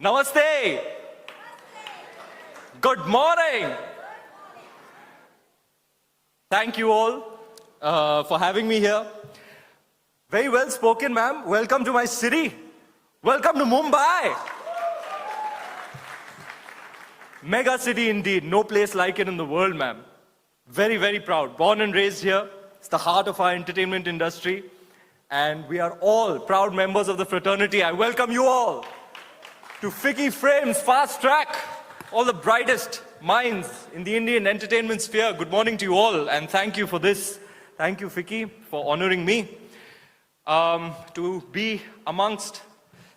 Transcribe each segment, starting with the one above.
Namaste. Good morning. Thank you all for having me here. Very well spoken, ma'am. Welcome to my city. Welcome to Mumbai. Mega city indeed. No place like it in the world, ma'am. Very, very proud. Born and raised here. It's the heart of our entertainment industry. And we are all proud members of the fraternity. I welcome you all to FICCI Frames, Fast Track. All the brightest minds in the Indian entertainment sphere. Good morning to you all, and thank you for this. Thank you, FICCI, for honoring me. To be amongst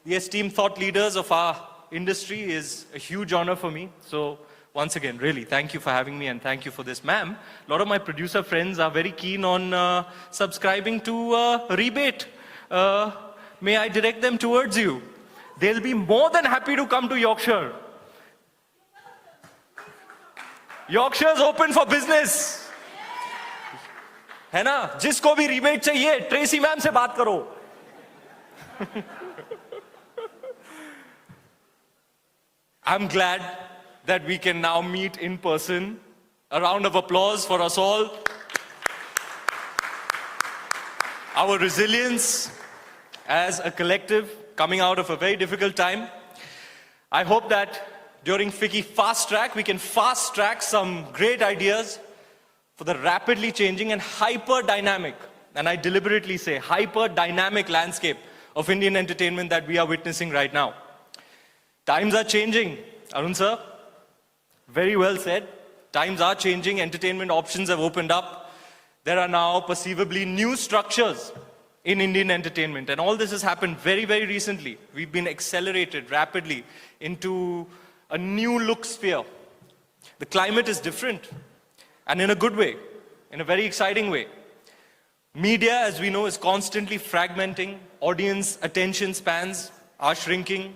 the esteemed thought leaders of our industry is a huge honor for me. So once again, really, thank you for having me, and thank you for this. Ma'am, a lot of my producer friends are very keen on subscribing to Rebate. May I direct them towards you? They'll be more than happy to come to Yorkshire. Yorkshire's open for business. है ना? जिसको भी rebate चाहिए, Tracy ma'am से बात करो. I'm glad that we can now meet in person. A round of applause for us all. Our resilience as a collective coming out of a very difficult time. I hope that during FICCI Fast Track, we can fast track some great ideas for the rapidly changing and hyper-dynamic, and I deliberately say hyper-dynamic landscape of Indian entertainment that we are witnessing right now. Times are changing, Arun sir. Very well said. Times are changing, entertainment options have opened up. There are now perceivably new structures in Indian entertainment, and all this has happened very, very recently. We've been accelerated rapidly into a new look sphere. The climate is different, and in a good way, in a very exciting way. Media, as we know, is constantly fragmenting. Audience attention spans are shrinking.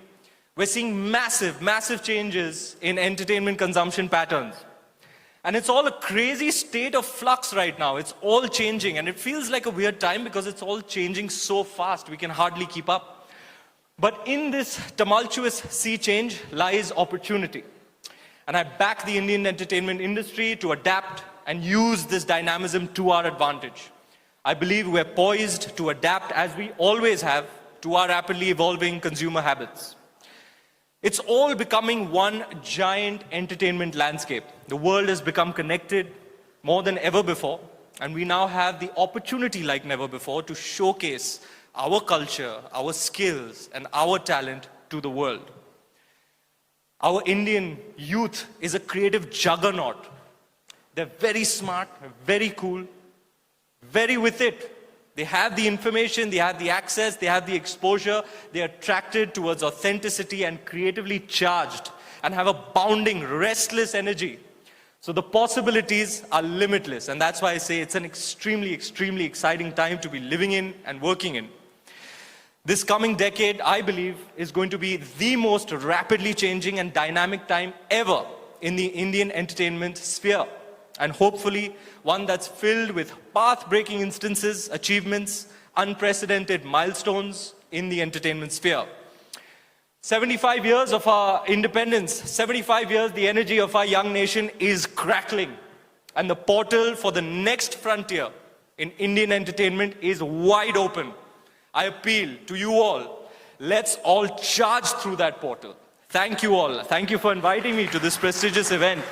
We're seeing massive, massive changes in entertainment consumption patterns. And it's all a crazy state of flux right now. It's all changing, and it feels like a weird time because it's all changing so fast, we can hardly keep up. But in this tumultuous sea change lies opportunity. And I back the Indian entertainment industry to adapt and use this dynamism to our advantage. I believe we're poised to adapt, as we always have, to our rapidly evolving consumer habits. It's all becoming one giant entertainment landscape. The world has become connected more than ever before, and we now have the opportunity like never before to showcase our culture, our skills, and our talent to the world. Our Indian youth is a creative juggernaut. They're very smart, very cool, very with it. They have the information, they have the access, they have the exposure, they're attracted towards authenticity and creatively charged, and have a bounding, restless energy. So the possibilities are limitless, and that's why I say it's an extremely, extremely exciting time to be living in and working in. This coming decade, I believe, is going to be the most rapidly changing and dynamic time ever in the Indian entertainment sphere, and hopefully one that's filled with path-breaking instances, achievements, unprecedented milestones in the entertainment sphere. 75 years of our independence, 75 years, the energy of our young nation is crackling, and the portal for the next frontier in Indian entertainment is wide open. I appeal to you all, let's all charge through that portal. Thank you all. Thank you for inviting me to this prestigious event.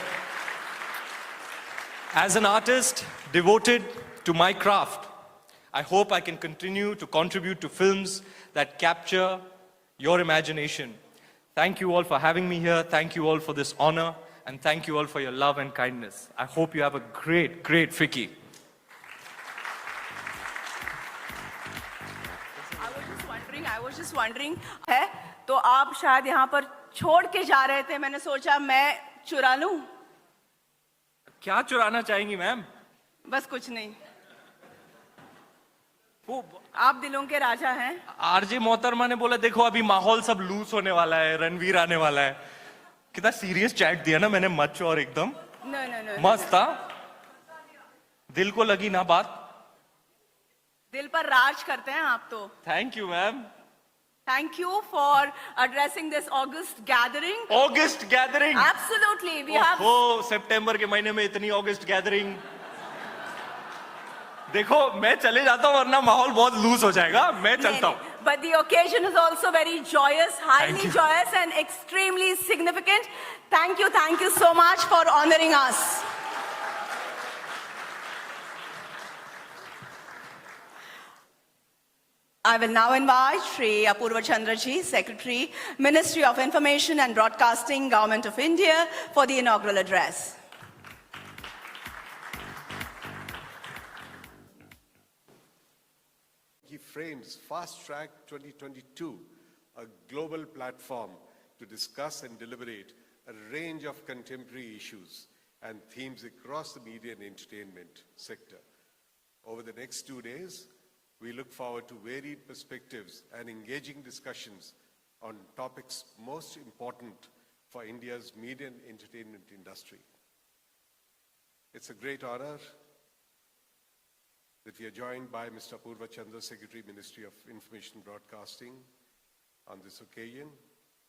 As an artist devoted to my craft, I hope I can continue to contribute to films that capture your imagination. Thank you all for having me here. Thank you all for this honor, and thank you all for your love and kindness. I hope you have a great, great FICCI. I was just wondering, है तो आप शायद यहाँ पर छोड़ के जा रहे थे, मैंने सोचा मैं चुरा लूं. क्या चुराना चाहेंगी मैम? बस कुछ नहीं. वो आप दिलों के राजा हैं. आरजे मोहतरमा ने बोला देखो अभी माहौल सब लूज होने वाला है, रणवीर आने वाला है. कितना सीरियस चैट दिया ना मैंने, मच और एकदम मस्त था. दिल को लगी ना बात. दिल पर राज करते हैं आप तो. Thank you ma'am. Thank you for addressing this August gathering. August gathering. Absolutely, we have. Oh, September के महीने में इतनी August gathering. देखो मैं चले जाता हूँ वरना माहौल बहुत लूज हो जाएगा. मैं चलता हूँ. But the occasion is also very joyous, highly joyous and extremely significant. Thank you so much for honoring us. I will now invite Shri Apurva Chandraji, Secretary, Ministry of Information and Broadcasting, Government of India, for the inaugural address. FICCI Frames Fast Track 2022, a global platform to discuss and deliberate a range of contemporary issues and themes across the media and entertainment sector. Over the next 2 days, we look forward to varied perspectives and engaging discussions on topics most important for India's media and entertainment industry. It's a great honor that we are joined by Mr. Apurva Chandra, Secretary, Ministry of Information and Broadcasting. On this occasion,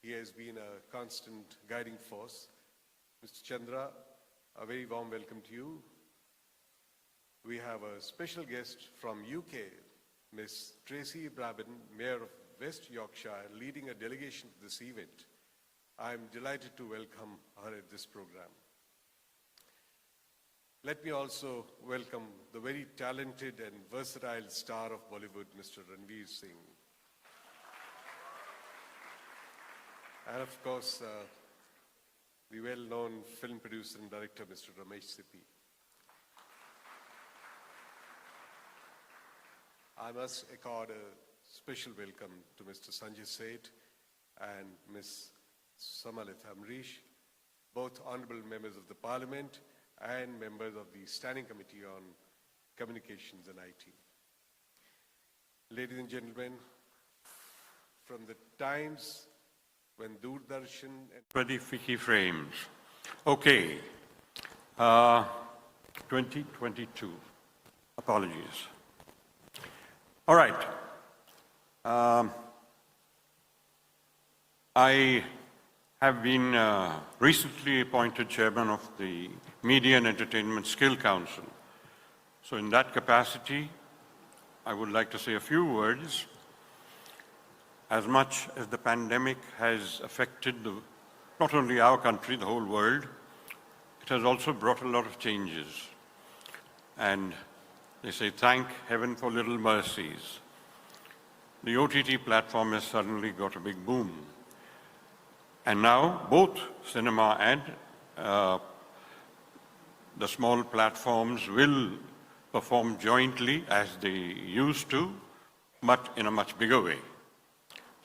he has been a constant guiding force. Mr. Chandra, a very warm welcome to you. We have a special guest from UK, Ms. Tracy Brabin, Mayor of West Yorkshire, leading a delegation to this event. I am delighted to welcome her at this program. Let me also welcome the very talented and versatile star of Bollywood, Mr. Ranveer Singh. And of course, the well-known film producer and director, Mr. Ramesh Sippy. I must accord a special welcome to Mr. Sanjay Seth and Ms. Samalit Amrish, both honorable members of the Parliament and members of the Standing Committee on Communications and IT. Ladies and gentlemen, from the times when Doordarshan and... For the FICCI Frames. Okay. 2022. Apologies. All right. I have been recently appointed chairman of the Media and Entertainment Skill Council. So in that capacity, I would like to say a few words. As much as the pandemic has affected not only our country, the whole world, it has also brought a lot of changes. And they say, thank heaven for little mercies. The OTT platform has suddenly got a big boom. And now both cinema and the small platforms will perform jointly as they used to, but in a much bigger way.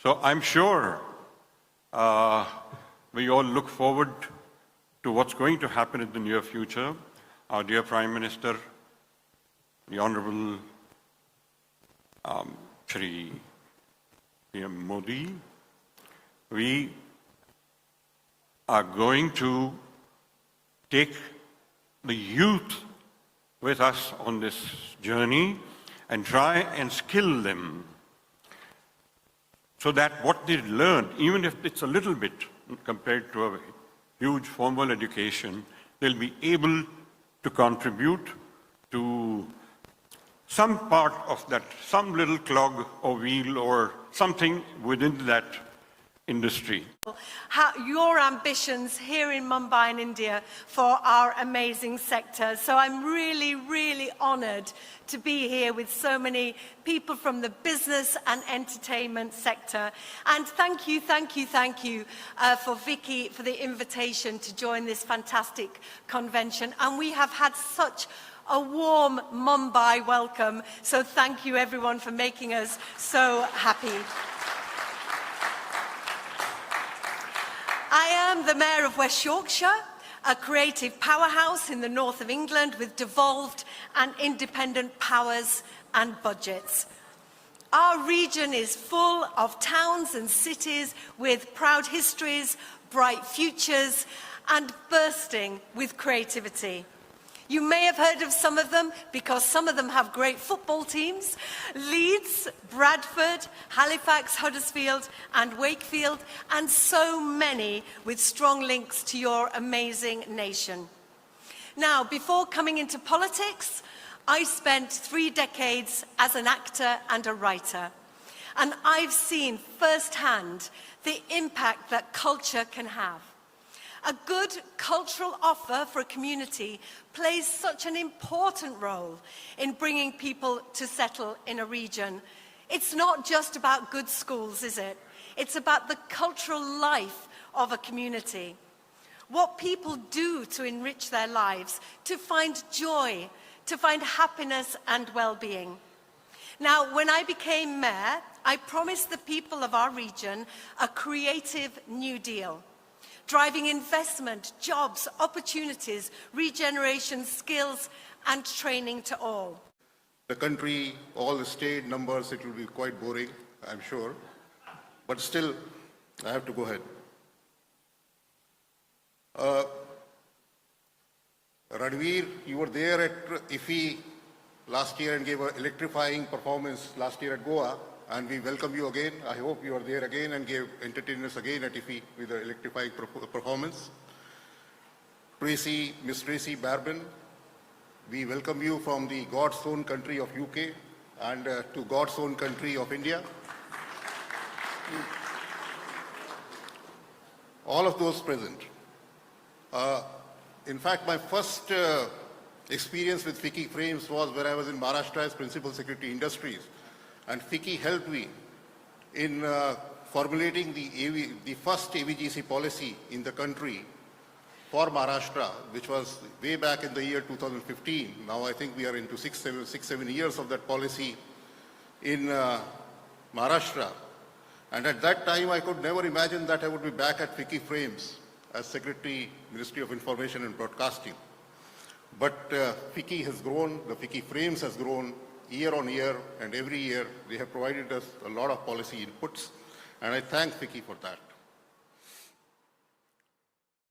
So I'm sure we all look forward to what's going to happen in the near future. Our dear Prime Minister, the Honorable Shri PM Modi, we are going to take the youth with us on this journey and try and skill them so that what they learn, even if it's a little bit compared to a huge formal education, they'll be able to contribute to some part of that, some little clog or wheel or something within that industry. Your ambitions here in Mumbai in India for our amazing sector. So I'm really, really honored to be here with so many people from the business and entertainment sector. And thank you for FICCI for the invitation to join this fantastic convention. And we have had such a warm Mumbai welcome. So thank you everyone for making us so happy. I am the Mayor of West Yorkshire, a creative powerhouse in the north of England with devolved and independent powers and budgets. Our region is full of towns and cities with proud histories, bright futures, and bursting with creativity. You may have heard of some of them because some of them have great football teams. Leeds, Bradford, Halifax, Huddersfield and Wakefield, and so many with strong links to your amazing nation. Now, before coming into politics, I spent 3 decades as an actor and a writer. And I've seen firsthand the impact that culture can have. A good cultural offer for a community plays such an important role in bringing people to settle in a region. It's not just about good schools, is it? It's about the cultural life of a community. What people do to enrich their lives, to find joy, to find happiness and well-being. Now, when I became mayor, I promised the people of our region a creative New Deal, driving investment, jobs, opportunities, regeneration, skills, and training to all. The country, all the state numbers, it will be quite boring, I'm sure. But still, I have to go ahead. Ranveer, you were there at FICCI last year and gave an electrifying performance last year at Goa, and we welcome you again. I hope you are there again and entertain us again at FICCI with an electrifying performance. Miss Tracy Barbin, we welcome you from the God's own country of UK and to God's own country of India. All of those present. In fact, my first experience with FICCI Frames was when I was in Maharashtra as Principal Secretary Industries. And FICCI helped me in formulating the first AVGC policy in the country for Maharashtra, which was way back in the year 2015. Now I think we are into 6-7 years of that policy in Maharashtra. And at that time, I could never imagine that I would be back at FICCI Frames as Secretary, Ministry of Information and Broadcasting. But FICCI has grown, the FICCI Frames has grown year on year, and every year they have provided us a lot of policy inputs, and I thank FICCI for that.